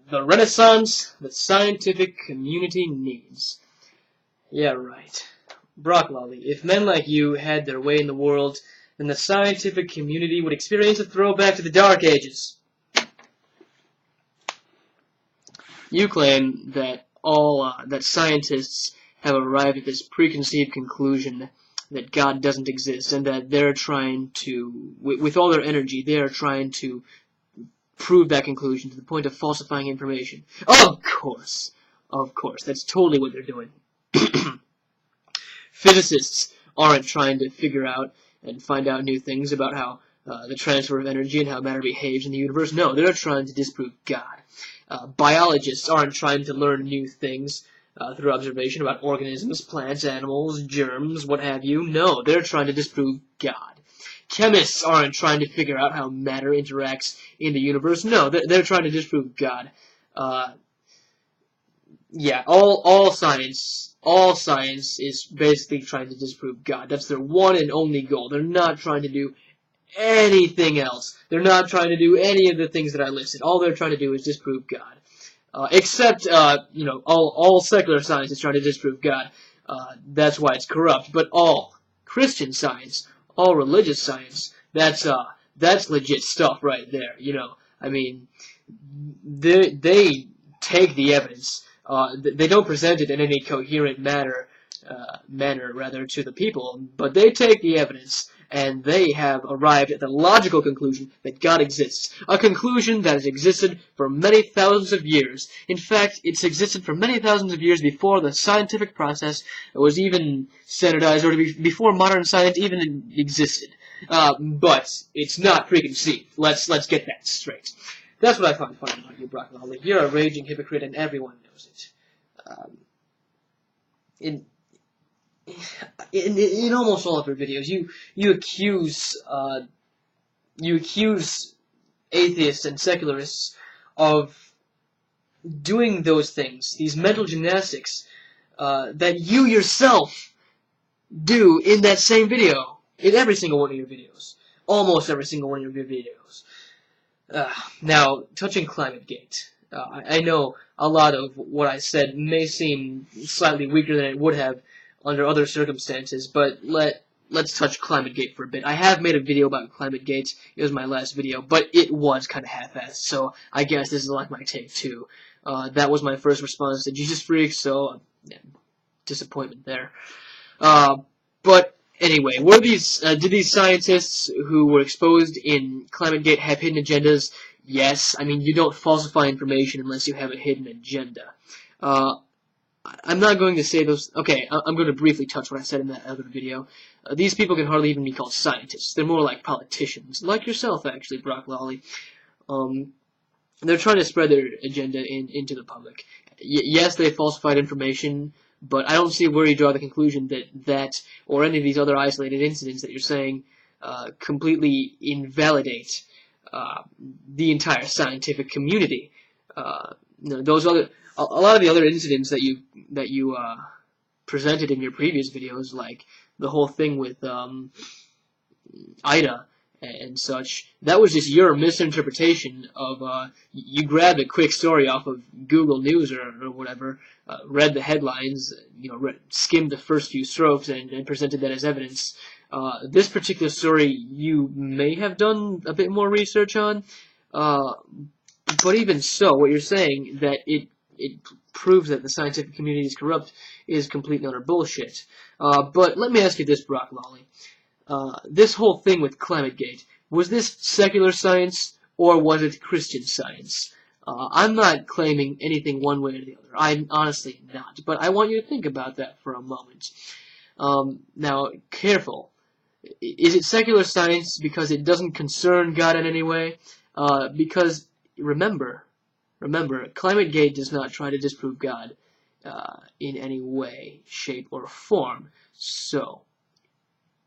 The renaissance the scientific community needs. Yeah, right. Lawley, if men like you had their way in the world, then the scientific community would experience a throwback to the Dark Ages. You claim that that scientists have arrived at this preconceived conclusion that God doesn't exist, and that they're trying to, with all their energy, they are trying to prove that conclusion to the point of falsifying information. Of course, that's totally what they're doing. Physicists aren't trying to figure out and find out new things about how the transfer of energy and how matter behaves in the universe. No, they're trying to disprove God. Biologists aren't trying to learn new things through observation about organisms, plants, animals, germs, what have you. No, they're trying to disprove God. Chemists aren't trying to figure out how matter interacts in the universe. No, they're trying to disprove God. Yeah, all science is basically trying to disprove God. That's their one and only goal. They're not trying to do anything else. They're not trying to do any of the things that I listed. All they're trying to do is disprove God. Except, all secular science is trying to disprove God. That's why it's corrupt. But all Christian science, all religious science, that's legit stuff right there. I mean, they take the evidence. They don't present it in any coherent manner to the people, but they take the evidence and they have arrived at the logical conclusion that God exists. A conclusion that has existed for many thousands of years. In fact, it's existed for many thousands of years before the scientific process was even standardized, or before modern science even existed. But it's not preconceived. Let's get that straight. That's what I find funny about you, Lawley. You're a raging hypocrite, and everyone knows it. In almost all of your videos, you accuse atheists and secularists of doing those things, these mental gymnastics that you yourself do in that same video, in every single one of your videos, almost every single one of your videos. Now, touching Climategate, I know a lot of what I said may seem slightly weaker than it would have under other circumstances, but let's touch Climategate for a bit. I have made a video about Climategate. It was my last video, but it was kind of half-assed, so I guess this is like my take 2. That was my first response to Jesus Freaks, so yeah, disappointment there. But anyway, did these scientists who were exposed in Climategate have hidden agendas? Yes. I mean, you don't falsify information unless you have a hidden agenda. I'm not going to say those. Okay, I'm going to briefly touch what I said in that other video. These people can hardly even be called scientists. They're more like politicians, like yourself, actually, Lawley. They're trying to spread their agenda into the public. Yes, they falsified information, but I don't see where you draw the conclusion that or any of these other isolated incidents that you're saying completely invalidate the entire scientific community. A lot of the other incidents that you presented in your previous videos, like the whole thing with Ida and such, that was just your misinterpretation of, you grabbed a quick story off of Google News or whatever, read the headlines, skimmed the first few strokes and presented that as evidence. This particular story you may have done a bit more research on, but even so, what you're saying, that it proves that the scientific community is corrupt, is complete and utter bullshit. But let me ask you this, Lawley. This whole thing with Climategate, was this secular science or was it Christian science? I'm not claiming anything one way or the other. I'm honestly not. But I want you to think about that for a moment. Now, careful. Is it secular science because it doesn't concern God in any way? Because, remember, Climategate does not try to disprove God in any way, shape, or form. So,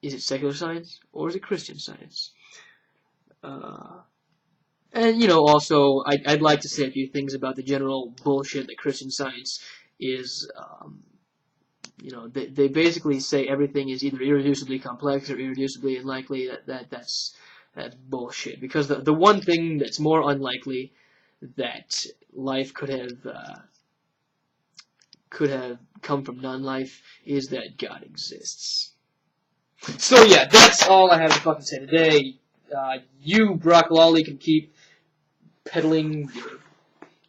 is it secular science or is it Christian science? And, also, I'd like to say a few things about the general bullshit that Christian science is. They basically say everything is either irreducibly complex or irreducibly unlikely. That's bullshit. Because the one thing that's more unlikely that life could have come from non-life is that God exists. So yeah, that's all I have to fucking say today. You, Brock Lawley, can keep peddling your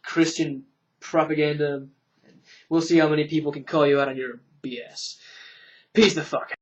Christian propaganda. We'll see how many people can call you out on your BS. Peace the fuck out.